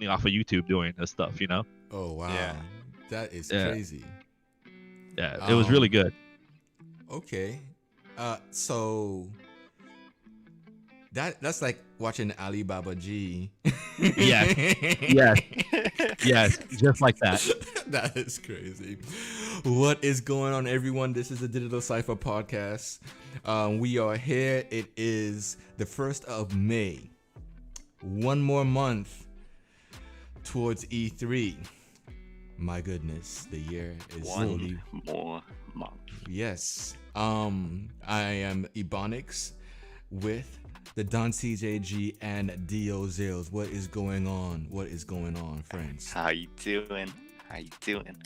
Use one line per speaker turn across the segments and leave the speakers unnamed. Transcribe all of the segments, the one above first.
money off of YouTube doing this stuff.
Oh wow,
Yeah.
that is
Yeah.
crazy.
Yeah, it was really good.
Okay, so that's like watching Alibaba G.
Yes, yes, yes, just like that.
That is crazy. What is going on, everyone? This is the Digital Cypha Podcast. We are here. It is the 1st of May. One more month towards E3. My goodness, the year is slowly.
One more month.
Yes. I am Ebonics with the Don CJG and Dio Zills. What is going on? What is going on, friends?
How you doing? How you doing?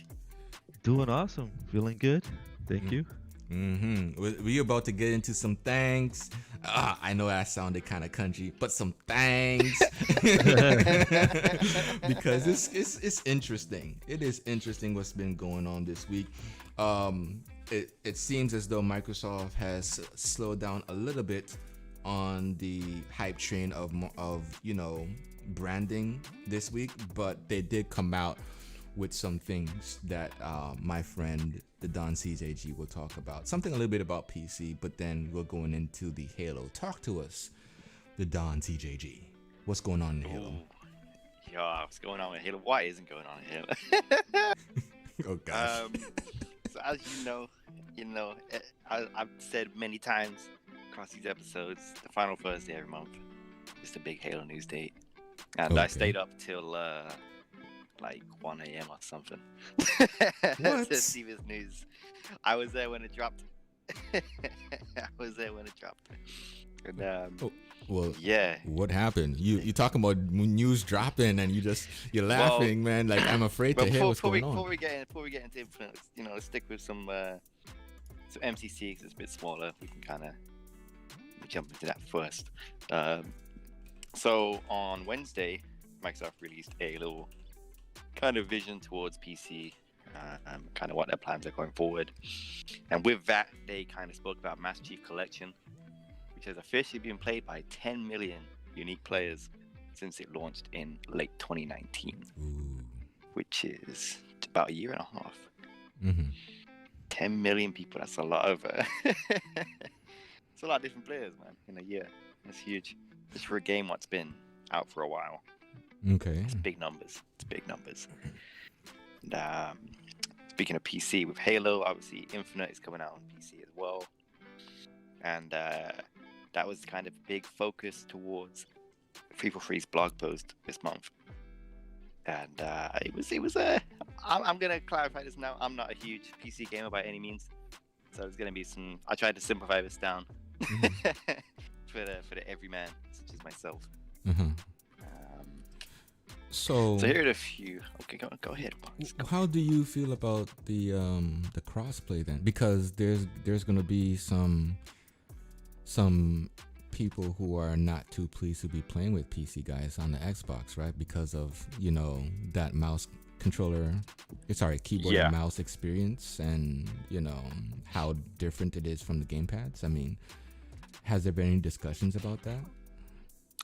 Doing awesome, feeling good. Thank you.
We're about to get into some things. I know I sounded kind of country, but some things because it's interesting. It is interesting what's been going on this week. It seems as though Microsoft has slowed down a little bit on the hype train of branding this week, but they did come out with some things that my friend the Don CJG will talk about. Something a little bit about PC, but then we're going into the Halo. Talk to us, the Don CJG. What's going on in Halo?
Yeah, what's going on with Halo? What isn't going on in Halo?
Oh gosh.
So as I've said many times across these episodes, the final Thursday every month is the big Halo news date, and I stayed up till like 1 a.m. or something to see this news. I was there when it dropped. And,
Well,
yeah.
What happened? You talking about news dropping and you're laughing, man. Like I'm afraid to hear what's going on.
Before we get into Infinite, let's stick with some MCC because it's a bit smaller. We can kind of jump into that first. So on Wednesday, Microsoft released a little kind of vision towards PC, kind of what their plans are going forward. And with that, they kind of spoke about Master Chief Collection, which has officially been played by 10 million unique players since it launched in late 2019, which is about a year and a half. 10 million people, that's a lot of it's a lot of different players, man, in a year. That's huge. Just for a game what's been out for a while.
Okay.
It's big numbers. And speaking of PC, with Halo, obviously Infinite is coming out on PC as well. And that was kind of a big focus towards 343's blog post this month. And it was I'm going to clarify this now. I'm not a huge PC gamer by any means. So there's going to be I tried to simplify this down for the everyman, such as myself. So here are a few. Okay, go ahead.
How do you feel about the crossplay then? Because there's gonna be some people who are not too pleased to be playing with PC guys on the Xbox, right? Because of that keyboard and mouse experience, and how different it is from the gamepads. I mean, has there been any discussions about that?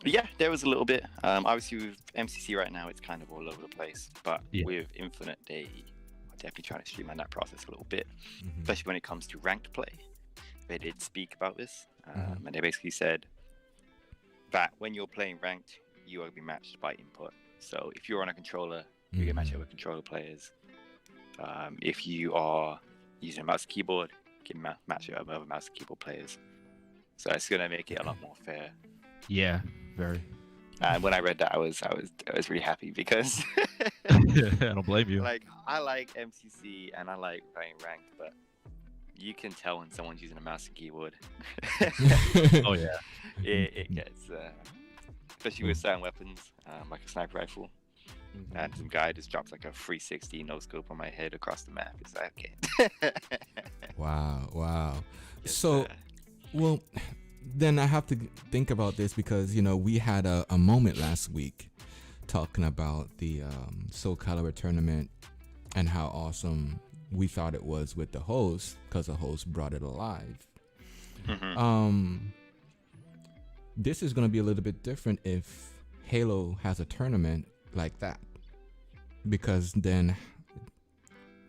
Yeah, there was a little bit. Obviously, with MCC right now, it's kind of all over the place. But with Infinite, they are definitely trying to streamline that process a little bit, especially when it comes to ranked play. They did speak about this, and they basically said that when you're playing ranked, you are going to be matched by input. So if you're on a controller, you get matched up with controller players. If you are using a mouse and keyboard, you get matched up with other mouse and keyboard players. So it's going to make it a lot more fair.
Yeah, very.
And when I read that, I was really happy because
I don't blame you.
Like, I like MCC and I like playing ranked, but you can tell when someone's using a mouse and keyboard.
Oh yeah.
It gets, especially with certain weapons, like a sniper rifle. And some guy just drops like a 360 no scope on my head across the map. It's like, okay.
Wow. So, well, then I have to think about this because we had a moment last week talking about the Soul Calibur tournament and how awesome we thought it was with the host, because the host brought it alive. This is going to be a little bit different if Halo has a tournament like that, because then,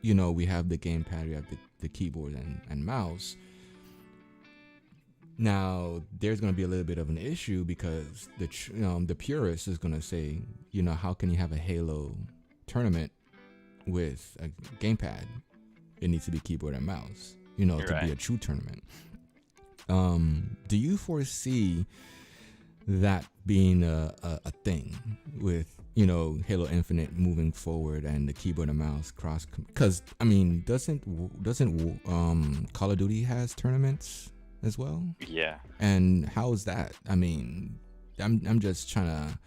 you know, we have the gamepad, we have the keyboard and mouse. Now there's going to be a little bit of an issue because the purist is going to say, you know, how can you have a Halo tournament with a gamepad? It needs to be keyboard and mouse, you know, to be a true tournament. Do you foresee that being a thing with, you know, Halo Infinite moving forward and the keyboard and mouse cross? Because I mean, doesn't Call of Duty has tournaments as well?
Yeah.
And how is that? I mean, I'm just trying to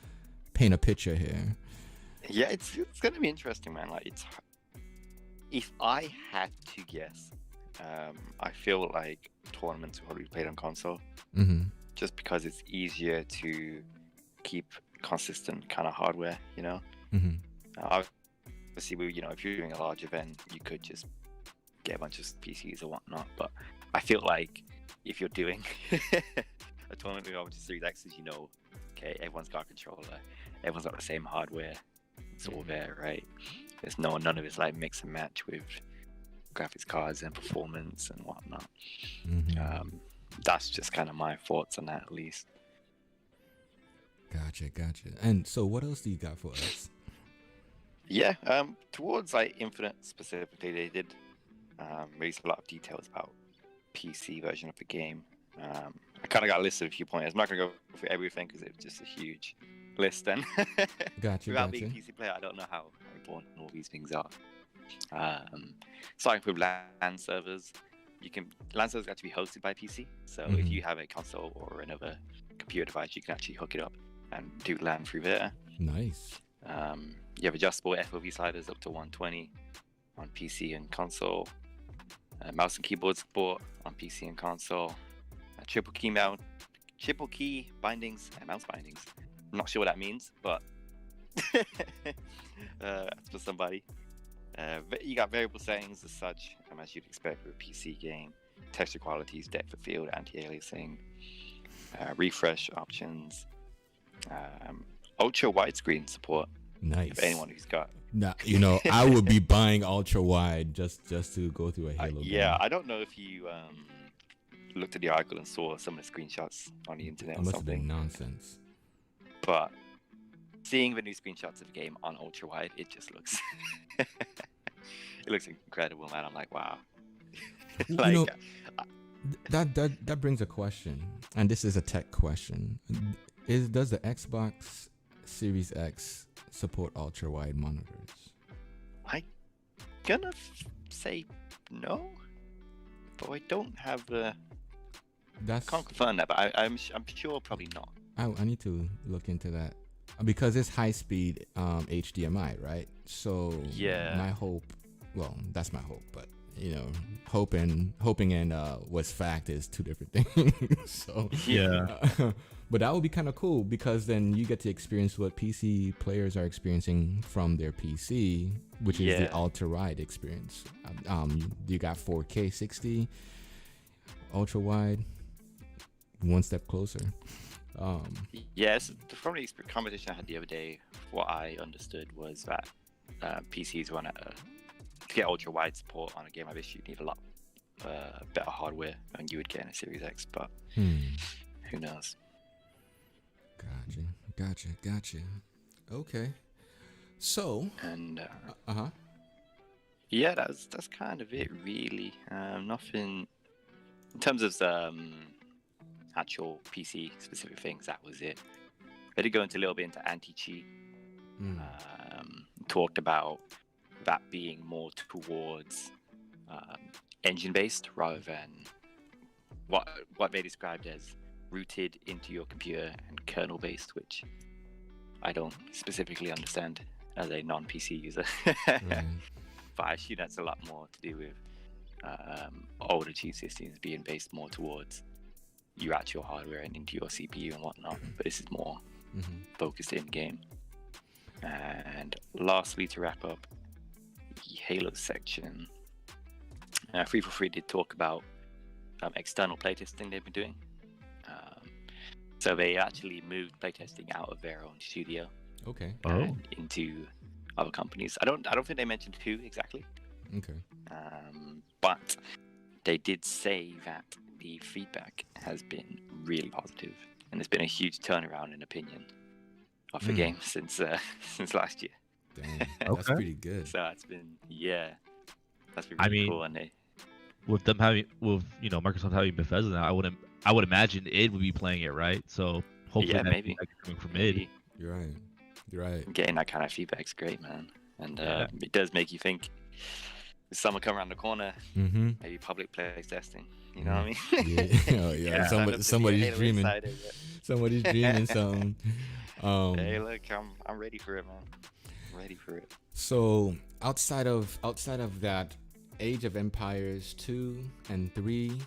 paint a picture here.
Yeah, it's gonna be interesting, man. Like, if I had to guess, I feel like tournaments will probably be played on console, just because it's easier to keep consistent kind of hardware, you know. Obviously, you know, if you're doing a large event, you could just get a bunch of PCs or whatnot. But I feel like if you're doing a tournament with Series X, you know, okay, everyone's got a controller, everyone's got the same hardware, it's all there, right? There's none of it's like mix and match with graphics cards and performance and whatnot. That's just kind of my thoughts on that, at least.
Gotcha. And so what else do you got for us?
Yeah, towards like Infinite specifically, they did release a lot of details about PC version of the game. I kind of got a list of a few pointers. I'm not going to go through everything because it's just a huge list. And without being a PC player, I don't know how important all these things are. Starting with LAN servers, LAN servers got to be hosted by PC. So if you have a console or another computer device, you can actually hook it up and do LAN through there.
Nice.
You have adjustable FOV sliders up to 120 on PC and console. Mouse and keyboard support on PC and console. Triple key bindings and mouse bindings. I'm not sure what that means, but that's for somebody. You got variable settings as such, as you'd expect with a PC game. Texture qualities, depth of field, anti-aliasing, refresh options, ultra widescreen support.
Nice.
For anyone who's got.
Now, you know, I would be buying ultra wide just to go through a Halo game.
Yeah, I don't know if you looked at the article and saw some of the screenshots on the internet or something.
Nonsense.
But seeing the new screenshots of the game on ultra wide, it just looks it looks incredible, man. I'm like, wow.
Like, you know, that brings a question, and this is a tech question. Does the Xbox Series X support ultra wide monitors?
I'm gonna say no, but I don't have the. Can't confirm that, but I'm sure probably not.
I need to look into that because it's high speed HDMI, right? So
yeah,
my hope, well, that's my hope, but you know, hoping and what's fact is two different things. So
yeah.
But that would be kind of cool because then you get to experience what PC players are experiencing from their PC, which is the ultra wide experience. You got 4K 60, ultra wide, one step closer.
Yes, from the competition I had the other day, what I understood was that PCs run to get ultra wide support on a game like this, you need a lot better hardware than you would get in a Series X, but who knows? Gotcha.
Okay. So.
And yeah, that's kind of it, really. Nothing in terms of actual PC specific things. That was it. I did go into a little bit into anti-cheat. Talked about that being more towards engine based rather than what they described as rooted into your computer and kernel based, which I don't specifically understand as a non-PC user. But I assume that's a lot more to do with older cheat systems being based more towards your actual hardware and into your CPU and whatnot. But this is more focused in game. And lastly, to wrap up the Halo section, 343 did talk about external playtesting they've been doing. So they actually moved playtesting out of their own studio
Okay.
into other companies. I don't think they mentioned who exactly.
Okay.
But they did say that the feedback has been really positive, and there's been a huge turnaround in opinion of the game since last year.
Damn, that's pretty good.
So it's been that's been really cool. And they,
with Microsoft having Bethesda now, I would imagine id would be playing it, right? So hopefully
maybe
coming from id.
You're right.
Getting that kind of feedback's great, man. And it does make you think. Summer come around the corner, maybe public play testing. You know what I mean?
Yeah. Somebody's dreaming. Somebody's dreaming something.
Hey, look, I'm ready for it, man. I'm ready for it.
So outside of that, Age of Empires 2 and 3,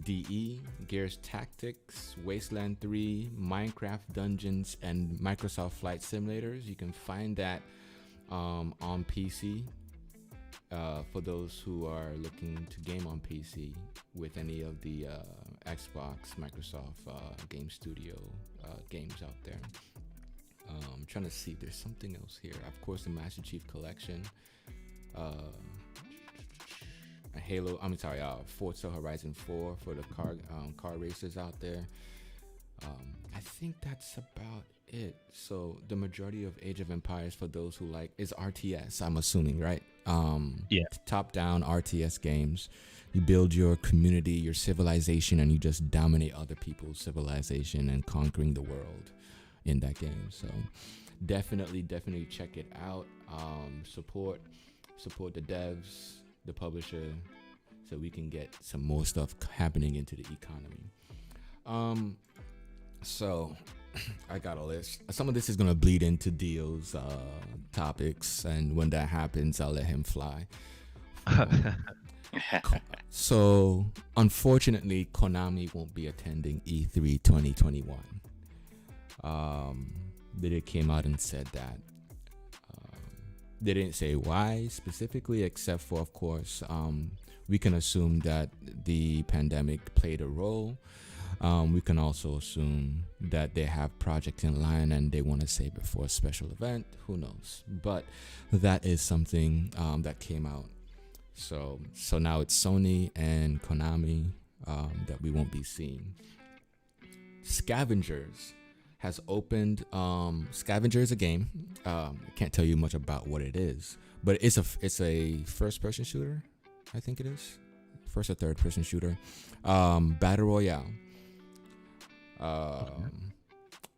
DE, Gears Tactics, Wasteland 3, Minecraft Dungeons, and Microsoft Flight Simulators. You can find that on PC. For those who are looking to game on PC with any of the Xbox, Microsoft Game Studio games out there. I'm trying to see if there's something else here. Of course, the Master Chief Collection, Forza Horizon 4 for the car racers out there. I think that's about it. So the majority of Age of Empires, for those who like, is RTS, I'm assuming, right? Top-down RTS games. You build your community, your civilization, and you just dominate other people's civilization and conquering the world in that game. So definitely check it out. Support the devs, the publisher, so we can get some more stuff happening into the economy. So I got a list. Some of this is going to bleed into Dio's topics, and when that happens, I'll let him fly. So, unfortunately, Konami won't be attending E3 2021. They came out and said that. They didn't say why specifically, except for, of course, we can assume that the pandemic played a role. We can also assume that they have projects in line and they want to save it for a special event. Who knows? But that is something that came out. So now it's Sony and Konami that we won't be seeing. Scavengers has opened. Scavenger is a game. I can't tell you much about what it is, but it's a first-person shooter. I think it is first or third-person shooter. Battle Royale.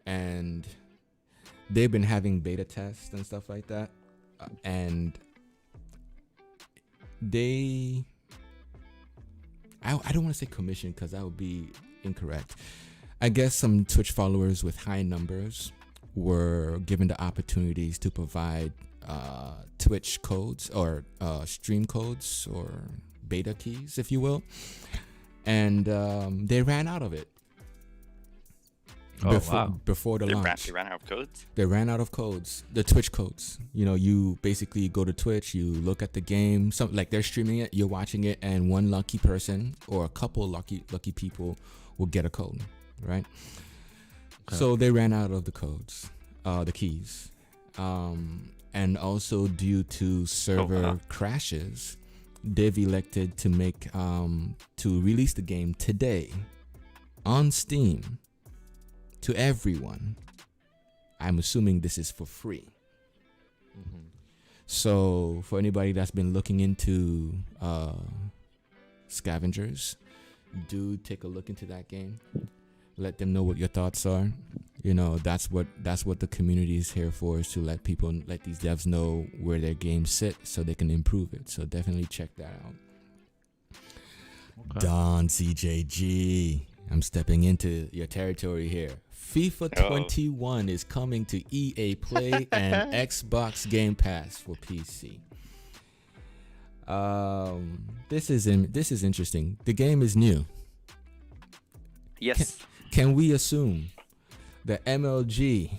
And they've been having beta tests and stuff like that, and I don't want to say commission because that would be incorrect. I guess some Twitch followers with high numbers were given the opportunities to provide Twitch codes or stream codes or beta keys, if you will, and they ran out of it. Before the launch.
They ran out of codes?
They ran out of codes. The Twitch codes. You basically go to Twitch, you look at the game, like they're streaming it, you're watching it, and one lucky person or a couple lucky people will get a code, right? Okay. So they ran out of the codes, the keys. And also due to server crashes, they've elected to to release the game today on Steam to everyone. I'm assuming this is for free. Mm-hmm. So for anybody that's been looking into Scavengers, do take a look into that game. Let them know what your thoughts are. That's what the community is here for, is to let these devs know where their games sit so they can improve it. So definitely check that out. Okay. Don CJG, I'm stepping into your territory here. FIFA 21 is coming to EA Play and Xbox Game Pass for PC. This is interesting. The game is new.
Yes.
Can we assume that MLB,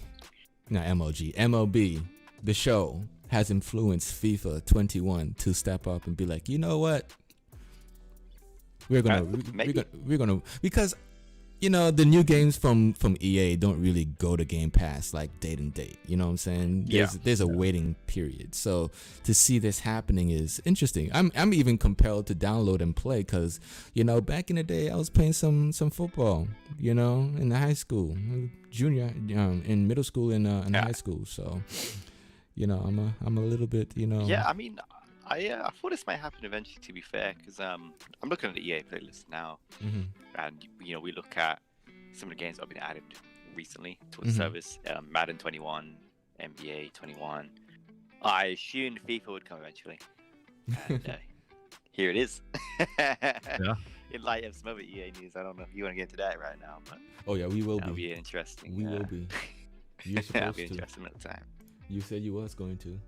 the show, has influenced FIFA 21 to step up and be like, you know what? We're gonna because the new games from EA don't really go to Game Pass like date and date. You know what I'm saying? There's a waiting period. So to see this happening is interesting. I'm even compelled to download and play because, back in the day I was playing some football, in the high school, junior, in middle school and in high school. So, I'm a little bit,
Yeah, I mean, I thought this might happen eventually, to be fair, because I'm looking at the EA playlist now, and we look at some of the games that have been added recently to the service. Madden 21, NBA 21. I assumed FIFA would come eventually, and here it is.
Yeah.
In light of some other EA news, I don't know if you want to get into that right now, but
oh yeah, we will
that'll
be.
be interesting.
We will be. You're supposed
that'll be
to.
interesting at the time.
You said you was going to.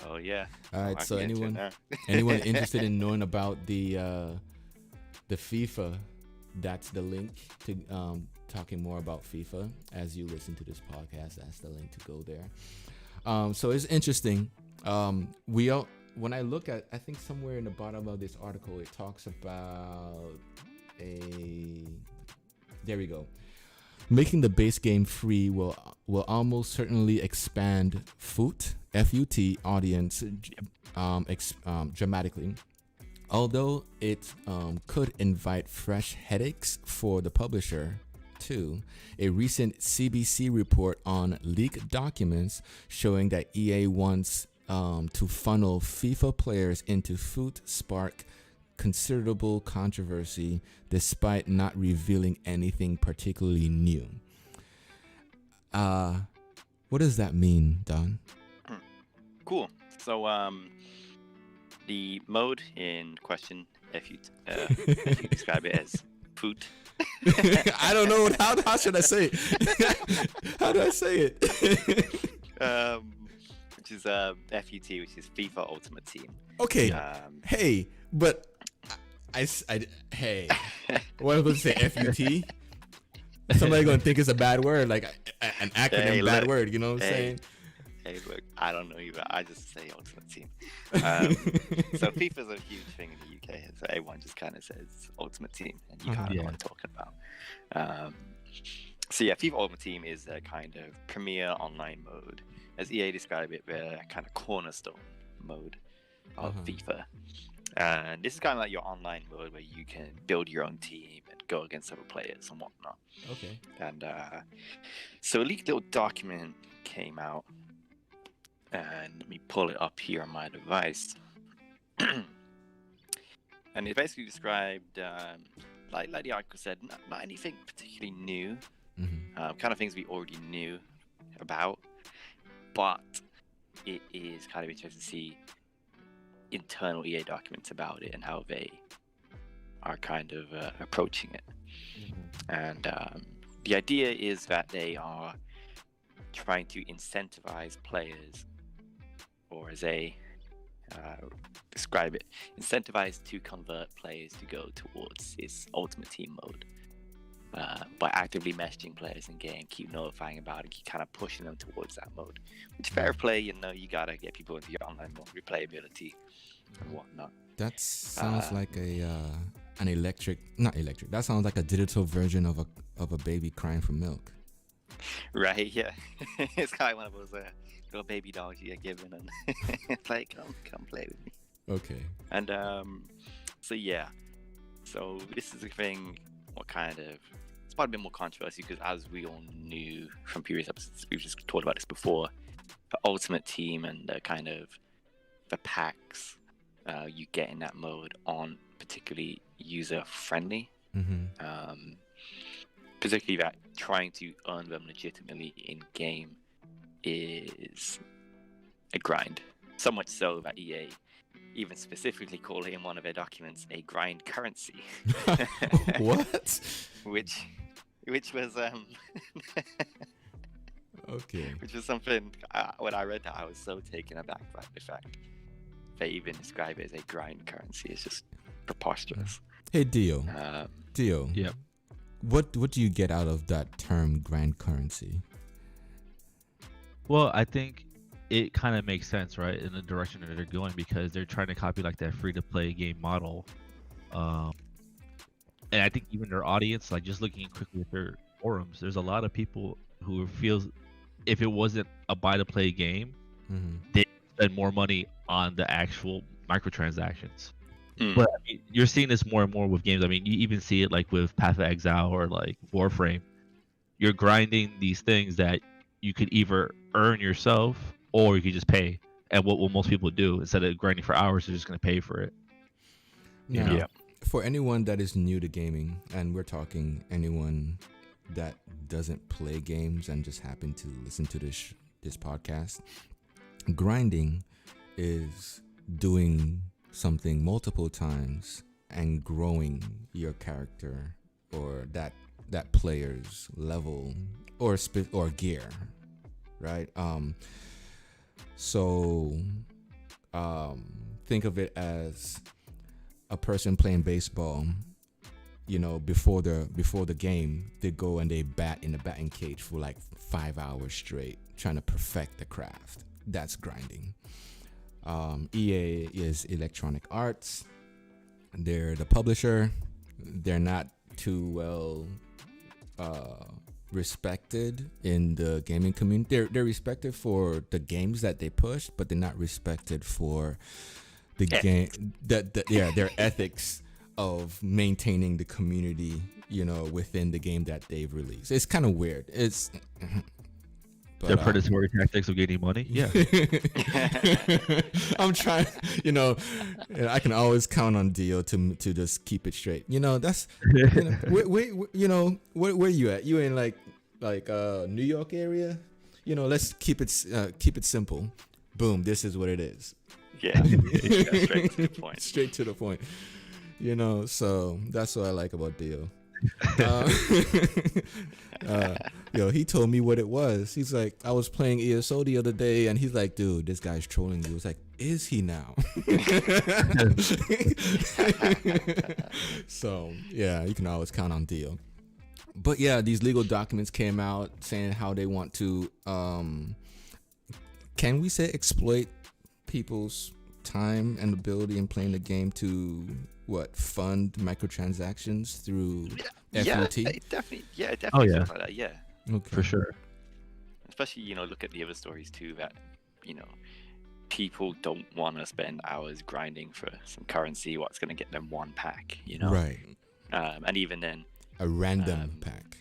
Oh yeah.
All right.
I
So
can get into
anyone
it
anyone interested in knowing about the FIFA, that's the link to talking more about FIFA as you listen to this podcast. That's the link to go there. So it's interesting. When I look at, I think somewhere in the bottom of this article, it talks about there we go. Making the base game free will almost certainly expand FUT audience dramatically. Although it could invite fresh headaches for the publisher too. A recent CBC report on leaked documents showing that EA wants to funnel FIFA players into FUT spark considerable controversy despite not revealing anything particularly new. What does that mean, Don?
Cool. So the mode in question, if you describe it as FUT.
I don't know how should I say it? How do I say it?
Which is FUT, which is FIFA Ultimate Team.
Okay. Hey, but hey, what am I supposed to say? FUT? Somebody gonna think it's a bad word, like an acronym bad word. You know what I'm saying?
Hey, look, I don't know either. I just say Ultimate Team. So FIFA's a huge thing in the UK, so everyone just kind of says Ultimate Team, and you kind of know what I'm talking about. So yeah, FIFA Ultimate Team is a kind of premier online mode, as EA described it, the kind of cornerstone mode of FIFA. And this is kind of like your online mode where you can build your own team and go against other players and whatnot.
Okay.
And so a leaked little document came out, and let me pull it up here on my device. And it basically described, like the article said, not anything particularly new, kind of things we already knew about, but it is kind of interesting to see internal EA documents about it and how they are kind of approaching it. And the idea is that they are trying to incentivize players, or as they describe it, incentivize to convert players to go towards this Ultimate Team mode by actively messaging players in game, keep notifying about it, keep kind of pushing them towards that mode. Which fair play, you gotta get people into your online mode, replayability and whatnot.
That sounds like an not electric. That sounds like a digital version of a baby crying for milk.
Right, yeah. It's kind of one of those little baby dogs you get given, and it's like, come play with me.
Okay.
And so yeah, so this is a thing. What kind of? It's probably a bit more controversy because, as we all knew from previous episodes, we've just talked about this before. The Ultimate Team and the kind of the packs you get in that mode aren't particularly user friendly. Particularly that trying to earn them legitimately in game is a grind. So much so that EA even specifically call it in one of their documents a grind currency.
What?
Which was
okay.
Which was something when I read that I was so taken aback by the fact they even describe it as a grind currency. It's just preposterous.
Hey Dio. Dio.
Yep.
What do you get out of that term grind currency?
Well, I think it kind of makes sense, right, in the direction that they're going, because they're trying to copy like that free-to-play game model, and I think even their audience, like just looking quickly at their forums, there's a lot of people who feels if it wasn't a buy to play game, they spend more money on the actual microtransactions. But I mean, you're seeing this more and more with games. I mean, you even see it like with Path of Exile or like Warframe. You're grinding these things that you could either earn yourself or you could just pay. And what will most people do instead of grinding for hours, they're just going to pay for it. You
Now,
know?
for anyone that is new to gaming, and we're talking anyone that doesn't play games and just happen to listen to this podcast, grinding is doing something multiple times and growing your character or that player's level or gear, right? So think of it as a person playing baseball. You know, before the game, they go and they bat in the batting cage for like 5 hours straight, trying to perfect the craft. That's grinding. EA is Electronic Arts. They're the publisher. They're not too well respected in the gaming community. They're respected for the games that they push, but they're not respected for the game. Their ethics of maintaining the community, you know, within the game that they've released. It's kind of weird. It's
Their predatory tactics of getting money. Yeah.
I'm trying, you know, I can always count on Dio to just keep it straight. You know, that's, you know, where you at? You in like New York area? You know, let's keep it simple. Boom, this is what it is.
Yeah. Straight to the point.
Straight to the point. You know, so that's what I like about Dio. He told me what it was. He's like, I was playing ESO the other day, and he's like, dude, this guy's trolling you. It's like, is he now? So yeah, you can always count on Dio. But yeah, these legal documents came out saying how they want to, can we say exploit people's time and ability in playing the game to fund microtransactions through FUT?
Definitely.
Oh, yeah.
Like that, yeah.
Okay.
For sure.
Especially, you know, look at the other stories too, that, you know, people don't want to spend hours grinding for some currency, what's going to get them one pack, you know?
Right.
And even then,
A random pack.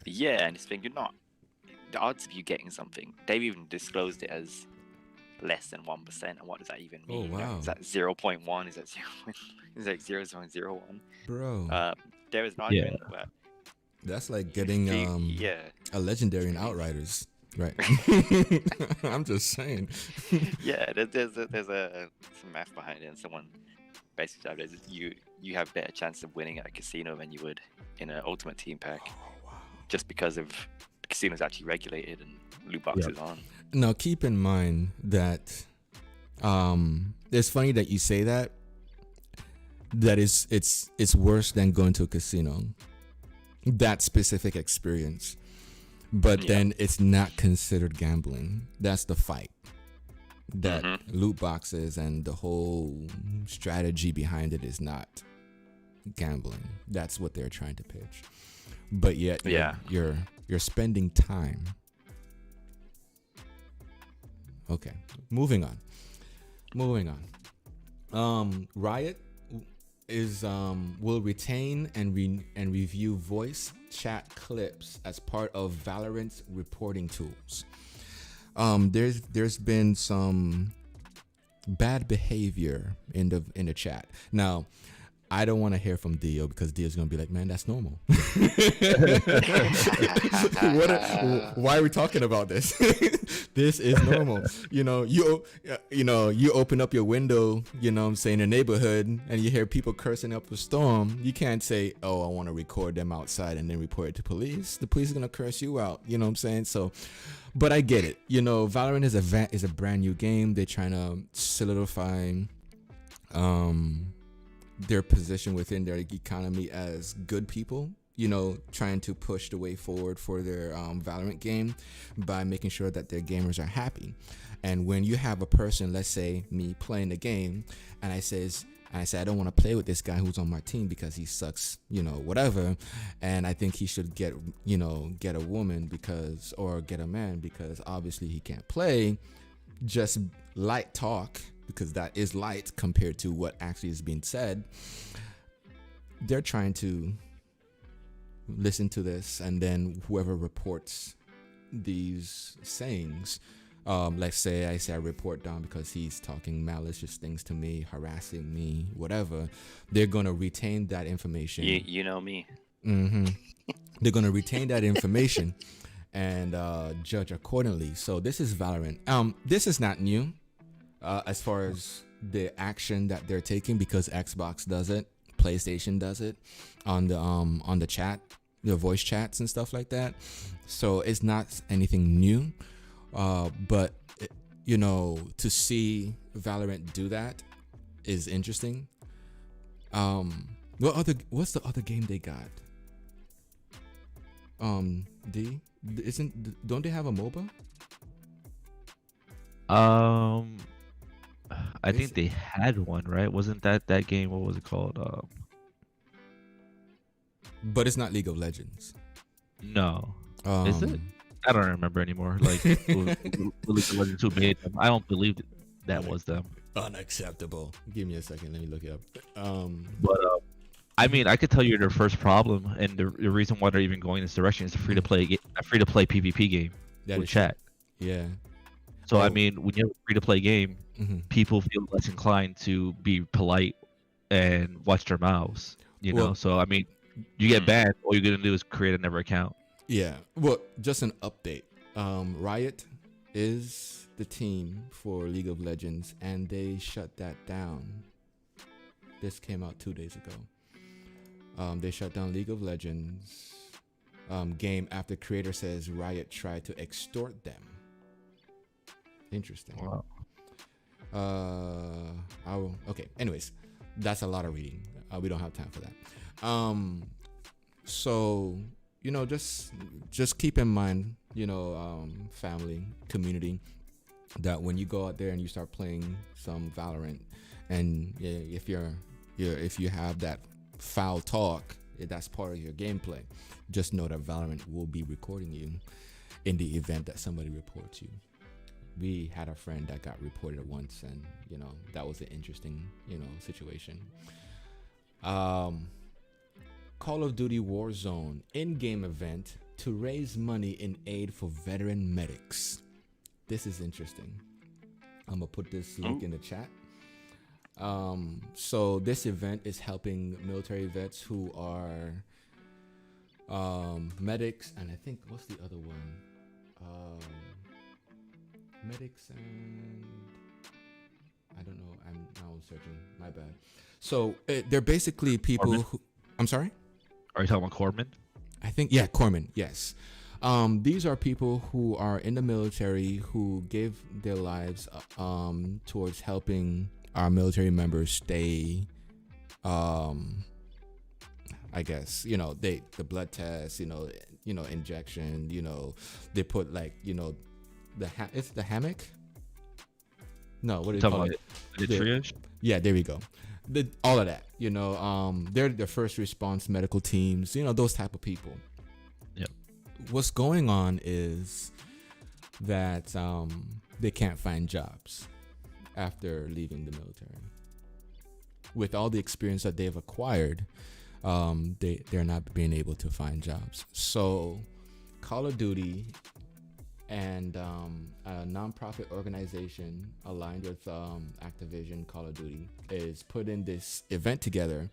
yeah, and it's been you're not, the odds of you getting something, they've even disclosed it as less than 1%, and what does that even mean?
Oh, wow.
Is that 0.1? Is that 0? Is that 0.01?
Bro.
There is an argument where
That's like getting a legendary in Outriders. Right. I'm just saying.
Yeah, there's some math behind it, and someone basically said you have better chance of winning at a casino than you would in an Ultimate Team pack.
Oh, wow.
Just because of the casino's actually regulated and loot boxes on.
Now, keep in mind that it's funny that you say that. That is, it's worse than going to a casino. That specific experience. But then it's not considered gambling. That's the fight. That loot boxes and the whole strategy behind it is not gambling. That's what they're trying to pitch. But yet, you're spending time. Okay, moving on. Riot is will retain and review voice chat clips as part of Valorant's reporting tools. There's been some bad behavior in the chat. Now, I don't want to hear from Dio because Dio's gonna be like, man, that's normal. Why are we talking about this? This is normal. You open up your window, you know what I'm saying, in a neighborhood, and you hear people cursing up a storm. You can't say, oh, I want to record them outside and then report it to police. The police are gonna curse you out. You know what I'm saying? So, but I get it. You know, Valorant is a brand new game. They're trying to solidify their position within their economy as good people, you know, trying to push the way forward for their Valorant game by making sure that their gamers are happy. And when you have a person, let's say me, playing the game, and I And I said, I don't want to play with this guy who's on my team because he sucks, whatever. And I think he should get a woman or get a man because obviously he can't play. Just light talk, because that is light compared to what actually is being said. They're trying to listen to this, and then whoever reports these sayings, let's say I report down because he's talking malicious things to me, harassing me, whatever, they're going to retain that information.
You know me.
Mm-hmm. They're going to retain that information and judge accordingly. So this is Valorant. This is not new as far as the action that they're taking, because Xbox does it, PlayStation does it on the chat, the voice chats and stuff like that. So it's not anything new. But to see Valorant do that is interesting. What's the other game they got? Don't they have a MOBA?
I think they had one, right? Wasn't that game? What was it called?
But it's not League of Legends.
No. Is it? I don't remember anymore. Like, who made them? I don't believe that was them.
Unacceptable. Give me a second. Let me look it up.
But I mean, I could tell you their first problem, and the reason why they're even going this direction is a free to play PvP game with chat.
Yeah.
So I mean, when you have a free to play game,
mm-hmm.
people feel less inclined to be polite and watch their mouths. You know. So I mean, you get banned. All you're gonna do is create another account.
Yeah, well, just an update. Riot is the team for League of Legends, and they shut that down. This came out 2 days ago. They shut down League of Legends game after creator says Riot tried to extort them. Interesting.
Wow.
Okay. Anyways, that's a lot of reading. We don't have time for that. So. Just keep in mind, family, community, that when you go out there and you start playing some Valorant, and if you have that foul talk, that's part of your gameplay, just know that Valorant will be recording you in the event that somebody reports you. We had a friend that got reported once, and that was an interesting situation. Call of Duty Warzone in-game event to raise money in aid for veteran medics. This is interesting. I'm gonna put this link in the chat. So this event is helping military vets who are medics, and I think what's the other one? Medics and I don't know. I'm now searching. My bad. So they're basically people who. I'm sorry.
Are you talking about Corpsmen?
I think, Corpsmen, yes. These are people who are in the military who give their lives towards helping our military members stay, I guess, the blood test, injection, they put it's the hammock? No, what do you call it?
The triage?
Yeah, there we go. All of that, they're the first response medical teams, those type of people.
Yeah.
What's going on is that they can't find jobs after leaving the military. With all the experience that they've acquired, they're not being able to find jobs. So Call of Duty and a nonprofit organization aligned with Activision Call of Duty is putting this event together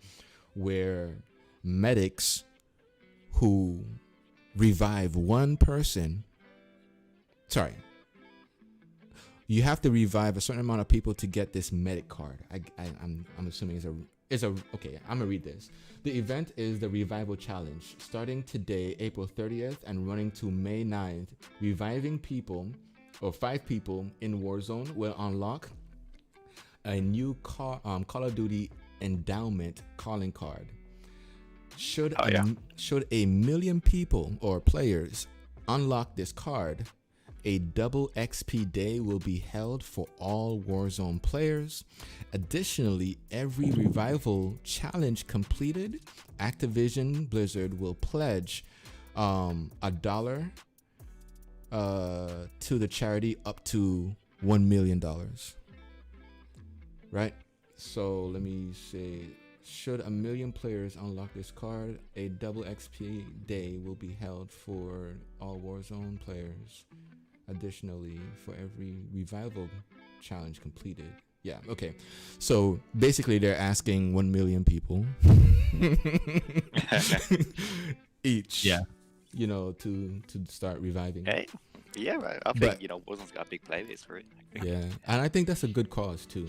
where medics who revive one person, you have to revive a certain amount of people to get this medic card. I'm assuming it's a okay, I'm gonna read this. The event is the Revival Challenge, starting today, April 30th, and running to May 9th. Reviving people, or 5 people in Warzone, will unlock a new Call of Duty endowment calling card. Should a million people or players unlock this card, a double XP day will be held for all Warzone players. Additionally, every revival challenge completed, Activision Blizzard will pledge $1 to the charity up to $1 million. Right? So let me say, should 1 million players unlock this card, a double XP day will be held for all Warzone players. Additionally, for every revival challenge completed. Yeah, okay. So basically they're asking 1 million people each, you know, to start reviving.
Hey, yeah, right. I think, you know, Warzone's got a big play base for it.
Yeah, and I think that's a good cause too.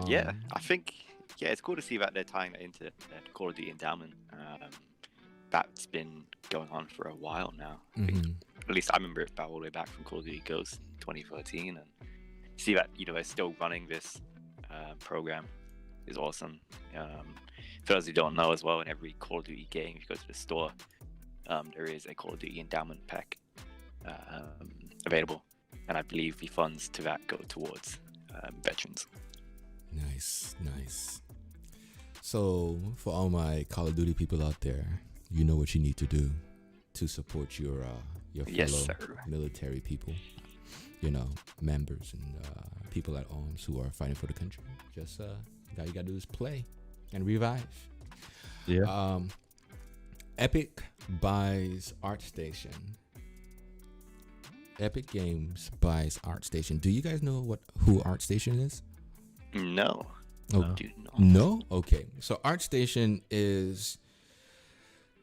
Yeah, I think, yeah, it's cool to see that they're tying that into the Call of Duty endowment. That's been going on for a while now. I think, at least I remember it all the way back from Call of Duty Ghost 2013, and see that, you know, they're still running this program is awesome. For those who don't know as well, in every Call of Duty game, if you go to the store, there is a Call of Duty endowment pack available, and I believe the funds to that go towards veterans.
Nice. So for all my Call of Duty people out there, you know what you need to do to support your fellow military people, you know, members and people at arms who are fighting for the country. Just all you gotta do is play and revive.
Yeah.
Epic buys ArtStation. Epic Games buys ArtStation. Do you guys know who ArtStation is?
No.
Oh,
do not.
No? Okay. So ArtStation is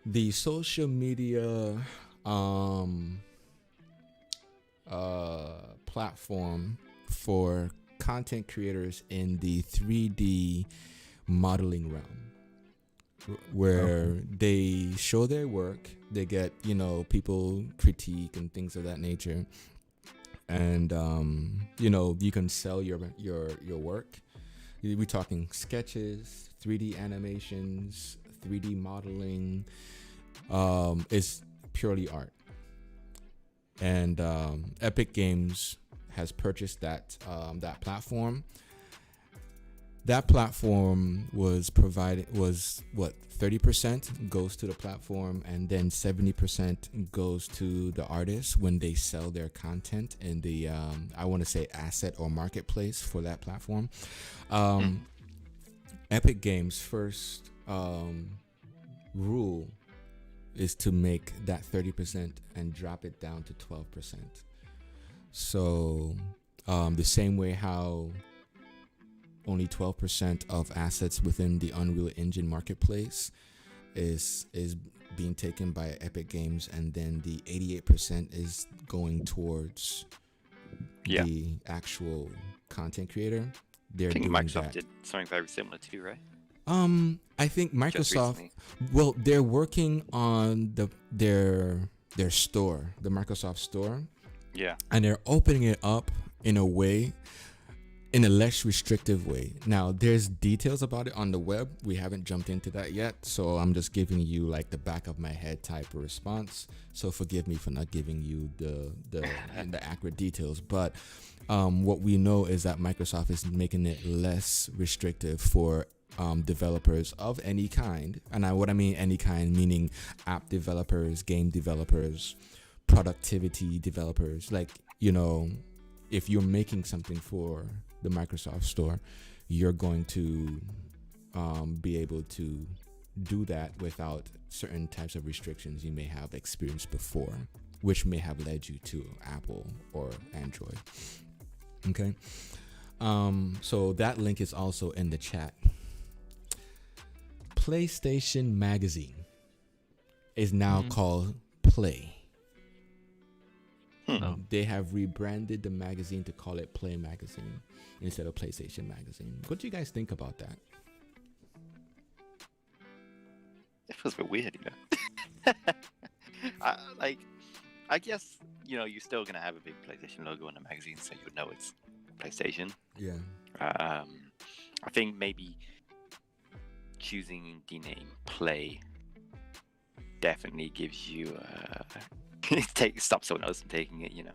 the social media platform for content creators in the 3D modeling realm, where they show their work, they get, you know, people critique and things of that nature, and you know, you can sell your work. We're talking sketches, 3D animations, 3D modeling. It's purely art, and Epic Games has purchased that platform. That platform was 30% goes to the platform, and then 70% goes to the artists when they sell their content in the I want to say asset or marketplace for that platform. Epic Games' first rule is to make that 30% and drop it down to 12%. So the same way how only 12% of assets within the Unreal Engine marketplace is being taken by Epic Games, and then the 88% is going towards the actual content creator.
I think Microsoft did something very similar too, right?
I think Microsoft, well, they're working on their store, the Microsoft store.
Yeah.
And they're opening it up in a way, in a less restrictive way. Now, there's details about it on the web. We haven't jumped into that yet, so I'm just giving you like the back of my head type of response. So forgive me for not giving you the accurate details. But what we know is that Microsoft is making it less restrictive for developers of any kind. And what I mean any kind, meaning app developers, game developers, productivity developers. Like, you know, if you're making something for the Microsoft store, you're going to be able to do that without certain types of restrictions you may have experienced before, which may have led you to Apple or Android. Okay. So that link is also in the chat. PlayStation Magazine is now called Play. They have rebranded the magazine to call it Play Magazine instead of PlayStation Magazine. What do you guys think about that?
It feels a bit weird, you know. I guess, you know, you're still gonna have a big PlayStation logo on the magazine, so you would know it's PlayStation.
Yeah.
I think maybe choosing the name Play definitely gives you stop someone else from taking it, you know.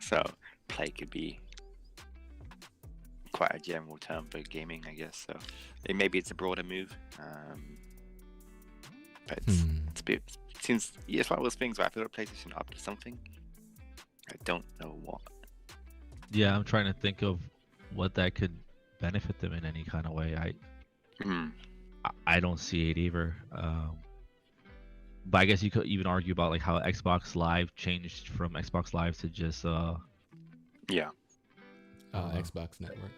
So play could be quite a general term for gaming, I guess. So maybe it's a broader move. But it's a bit, it seems it's one of those things where I feel like PlayStation up to something. I don't know what.
Yeah, I'm trying to think of what that could benefit them in any kind of way. I don't see it either. But I guess you could even argue about like how Xbox Live changed from Xbox Live to just
Xbox Network.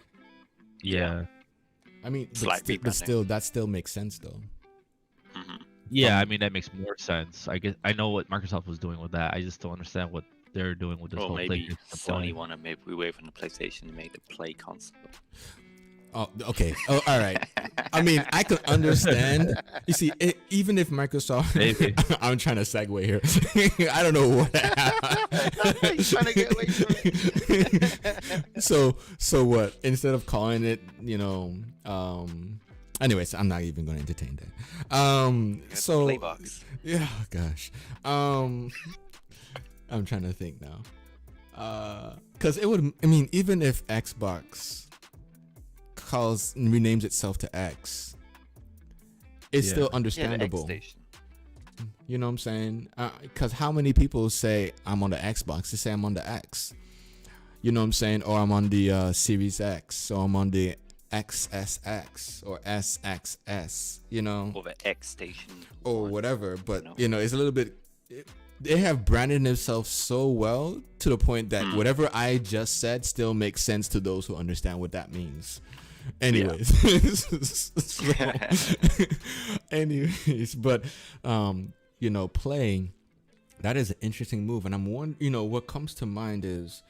Yeah.
I mean, but still, that still makes sense though.
Yeah, I mean that makes more sense. I guess I know what Microsoft was doing with that. I just don't understand what they're doing with this whole
maybe
PlayStation.
Sony want to move away from the PlayStation and make the Play console.
Oh, okay. Oh, all right. I mean, I could understand. You see, even if Microsoft, I'm trying to segue here. I don't know what.
He's trying to get away from it.
So what? Instead of calling it, anyways, I'm not even going to entertain that. So
Playbox.
Yeah, gosh. I'm trying to think now. Because it would. I mean, even if Xbox renames itself to X, it's still understandable.
Yeah, X-Station.
You know what I'm saying? Because how many people say I'm on the Xbox? They say I'm on the X. You know what I'm saying? Or I'm on the Series X. Or I'm on the XSX or SXS. You know?
Or the X-Station.
Or whatever. But, it's a little bit... They have branded themselves so well to the point that whatever I just said still makes sense to those who understand what that means. Anyways, but playing, that is an interesting move, and I'm wondering, what comes to mind is,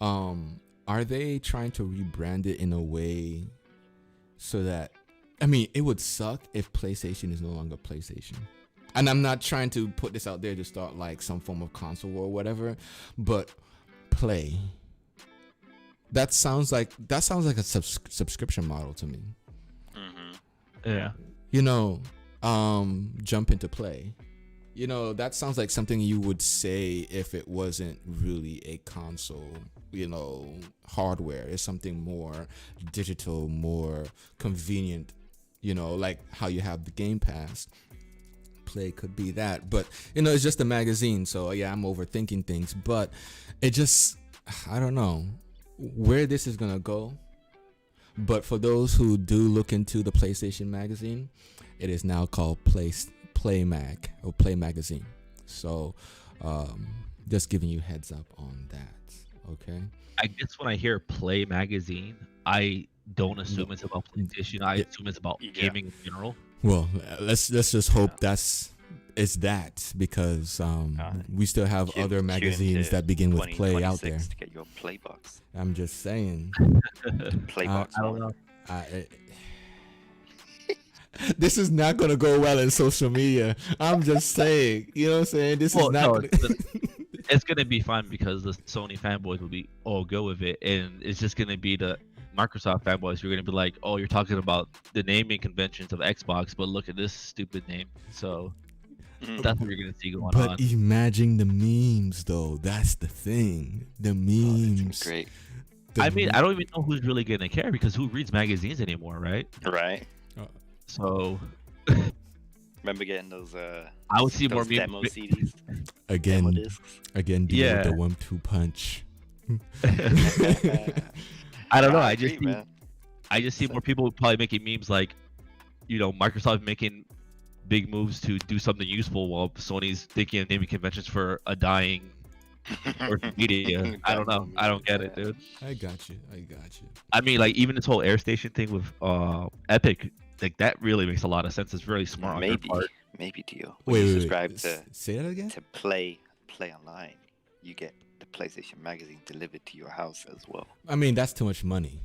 are they trying to rebrand it in a way so that, I mean, it would suck if PlayStation is no longer PlayStation. And I'm not trying to put this out there to start like some form of console war or whatever, but Play. That sounds like a subscription model to me.
Yeah.
Jump into Play. That sounds like something you would say if it wasn't really a console, hardware. It's something more digital, more convenient, like how you have the Game Pass. Play could be that, but it's just a magazine, so yeah, I'm overthinking things, but it just, I don't know where this is gonna go. But for those who do look into the PlayStation magazine, it is now called Play Mag or Play Magazine. So just giving you heads up on that. Okay,
I guess when I hear Play Magazine, I don't assume it's about PlayStation. I assume it's about gaming in general.
Well, let's just hope it's that, because we still have other magazines that begin with Play out there.
To get your Playbox.
I'm just saying.
Playbox.
I don't know.
This is not gonna go well in social media. I'm just saying. You know what I'm saying? This is not.
It's gonna be fine because the Sony fanboys will be all go with it, and it's just gonna be the Microsoft fanboys. You're gonna be like, oh, you're talking about the naming conventions of Xbox, but look at this stupid name. So that's what you're gonna see going on.
But imagine the memes, though. That's the thing. The memes.
Great.
I mean, I don't even know who's really gonna care, because who reads magazines anymore, right?
Right.
So.
Remember getting those?
I would see more
demo CDs.
Again,
demo discs.
The 1-2 punch.
I don't know. I just see more people probably making memes like, Microsoft making big moves to do something useful while Sony's thinking of naming conventions for a dying media. I don't know. I don't get it, dude.
I got you.
I mean, like, even this whole AirStation thing with Epic, like, that really makes a lot of sense. It's really smart on their part.
Maybe deal.
Wait,
subscribe to
say that again.
To play online, you get the PlayStation magazine delivered to your house as well.
I mean, that's too much money.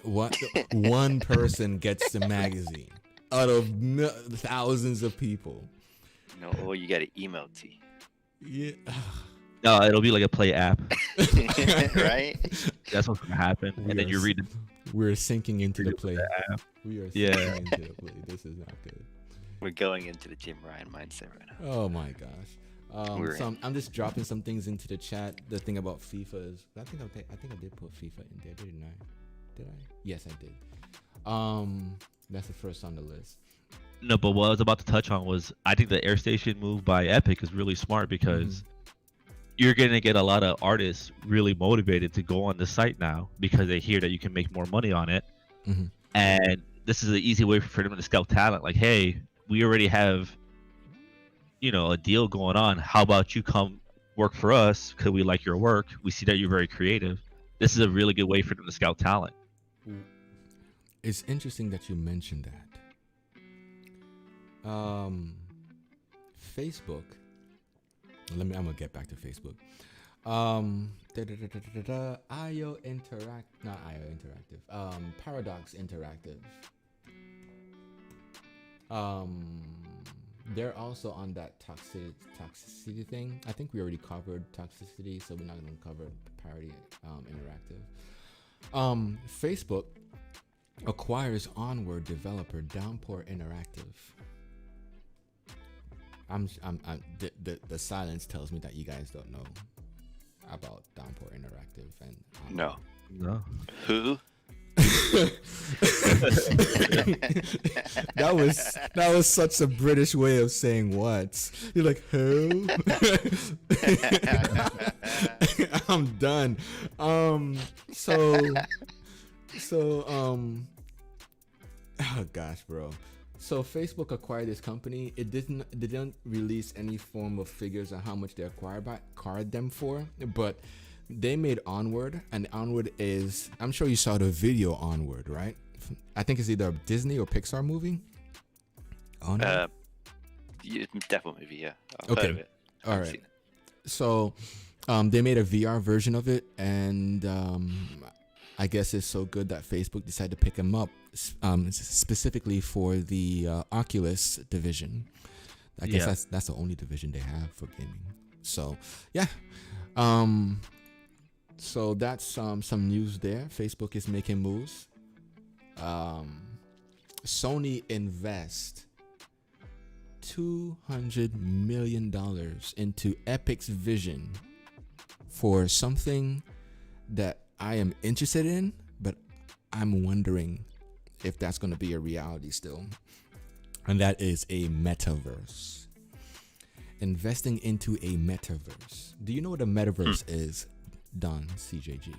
What? One person gets the magazine out of thousands of people.
Or you get it emailed to you.
Yeah.
No, it'll be like a Play app.
Right?
That's what's gonna happen. And then you read it.
We're sinking into the Play. We are sinking into the Play. This is not good.
We're going into the Jim Ryan mindset right now.
Oh my gosh. So I'm just dropping some things into the chat. The thing about FIFA is, I think I did put FIFA in there, didn't I? Did I? Yes, I did. That's the first on the list.
No, but what I was about to touch on was I think the AirStation move by Epic is really smart because you're going to get a lot of artists really motivated to go on the site now because they hear that you can make more money on it. And this is an easy way for them to scout talent. Like, hey, we already have, a deal going on. How about you come work for us because we like your work. We see that you're very creative. This is a really good way for them to scout talent.
It's interesting that you mentioned that. Facebook. I'm gonna get back to Facebook. Paradox Interactive. They're also on that toxicity thing. I think we already covered toxicity, so we're not gonna cover Parody Interactive. Facebook acquires Onward developer Downpour Interactive. The silence tells me that you guys don't know about Downpour Interactive and
No. Who?
that was such a British way of saying what. You're like, who? I'm done. Oh gosh, bro. So Facebook acquired this company. They didn't release any form of figures on how much they acquired them for, but they made Onward, and Onward is, I'm sure you saw the video Onward, right? I think it's either a Disney or Pixar movie. Onward?
Definitely movie, yeah. I've
okay.
heard of it.
All right. So they made a VR version of it, and I guess it's so good that Facebook decided to pick them up, specifically for the Oculus division. I guess that's the only division they have for gaming. So yeah. So that's some news there. Facebook is making moves. Sony invest $200 million into Epic's vision for something that I am interested in, but I'm wondering if that's going to be a reality still. And that is a metaverse. Investing into a metaverse. Do you know what a metaverse is, Don CJG?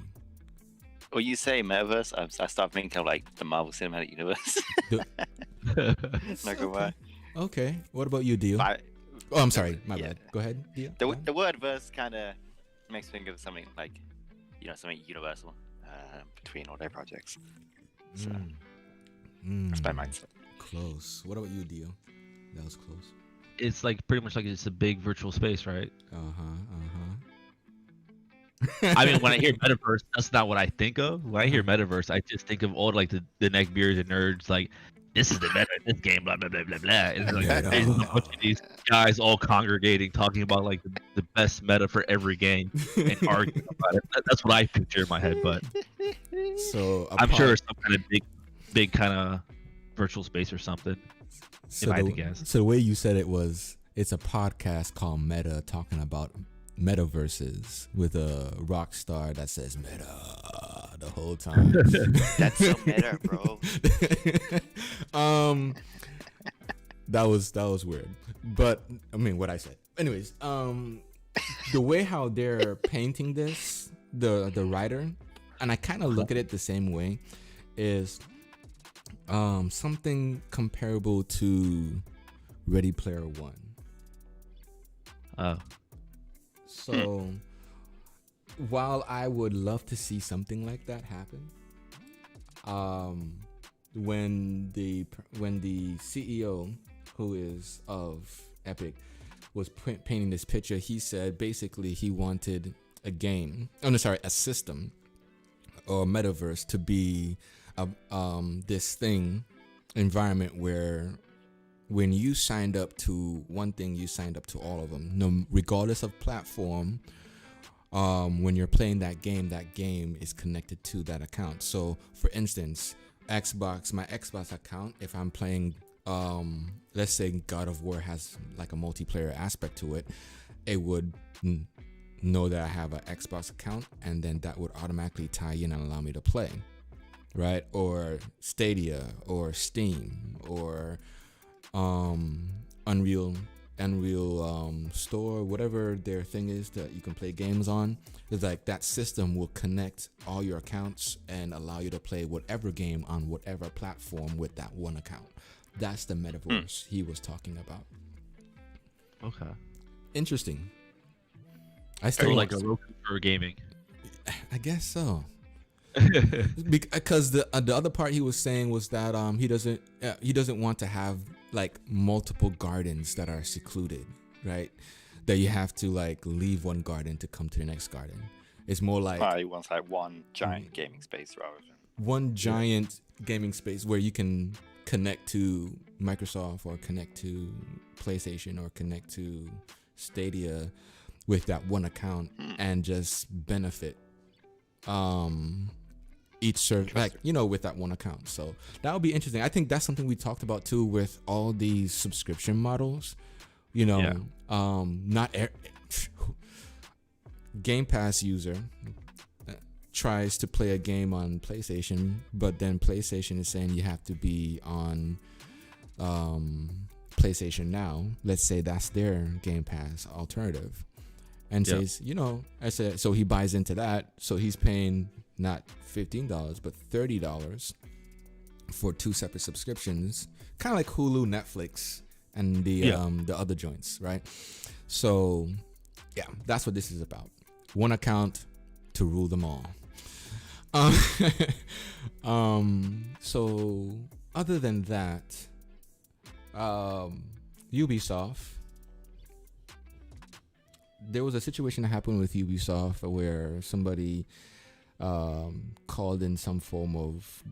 When you say metaverse, I start thinking of like the Marvel Cinematic Universe. Not gonna lie.
Okay. What about you, Dio? Oh, I'm sorry. My bad. Go ahead, Dio.
The word verse kind of makes me think of something like, something universal between all their projects. So that's my mindset.
Close. What about you, Dio? That was close.
It's like pretty much like it's a big virtual space, right? I mean, when I hear metaverse, that's not what I think of. When I hear metaverse, I just think of all like the neckbeards and nerds, like this is the meta, this game, blah blah blah blah blah. And like there's a bunch of these guys all congregating, talking about like the best meta for every game and arguing about it. That's what I picture in my head, but
so
I'm sure it's some kind of big kind of virtual space or something.
So
if I had to guess.
So the way you said it was, it's a podcast called Meta talking about metaverses with a rock star that says meta the whole time.
That's so meta, bro.
That was weird, but I mean what I said. Anyways, the way how they're painting this, the writer, and I kind of look at it the same way, is something comparable to Ready Player One.
Oh.
So, while I would love to see something like that happen, when the CEO, who is of Epic, was painting this picture, he said basically he wanted a system or metaverse to be this environment where when you signed up to one thing, you signed up to all of them, regardless of platform. When you're playing that game is connected to that account. So, for instance, my Xbox account, if I'm playing, let's say God of War has like a multiplayer aspect to it. it would know that I have an Xbox account, and then that would automatically tie in and allow me to play, right? Or Stadia, or Steam, or Unreal Store, whatever their thing is that you can play games on. It's like that system will connect all your accounts and allow you to play whatever game on whatever platform with that one account. That's the metaverse he was talking about.
Okay.
Interesting. I still
like a Roku for gaming.
I guess so. Because the other part he was saying was that he doesn't want to have like multiple gardens that are secluded, right? That you have to like leave one garden to come to the next garden. It's more like
he wants like one giant gaming space rather than
one giant gaming space where you can connect to Microsoft or connect to PlayStation or connect to Stadia with that one account and just benefit each service, like, you know, with that one account. So that would be interesting. I think that's something we talked about too with all these subscription models. You know, Game Pass user tries to play a game on PlayStation, but then PlayStation is saying you have to be on PlayStation Now. Let's say that's their Game Pass alternative, and says, you know, I said, so he buys into that, so he's paying not $15 but $30 for two separate subscriptions, kind of like Hulu, Netflix, and the other joints, right? So yeah, that's what this is about. One account to rule them all. So other than that, Ubisoft, there was a situation that happened with Ubisoft where somebody called in some form of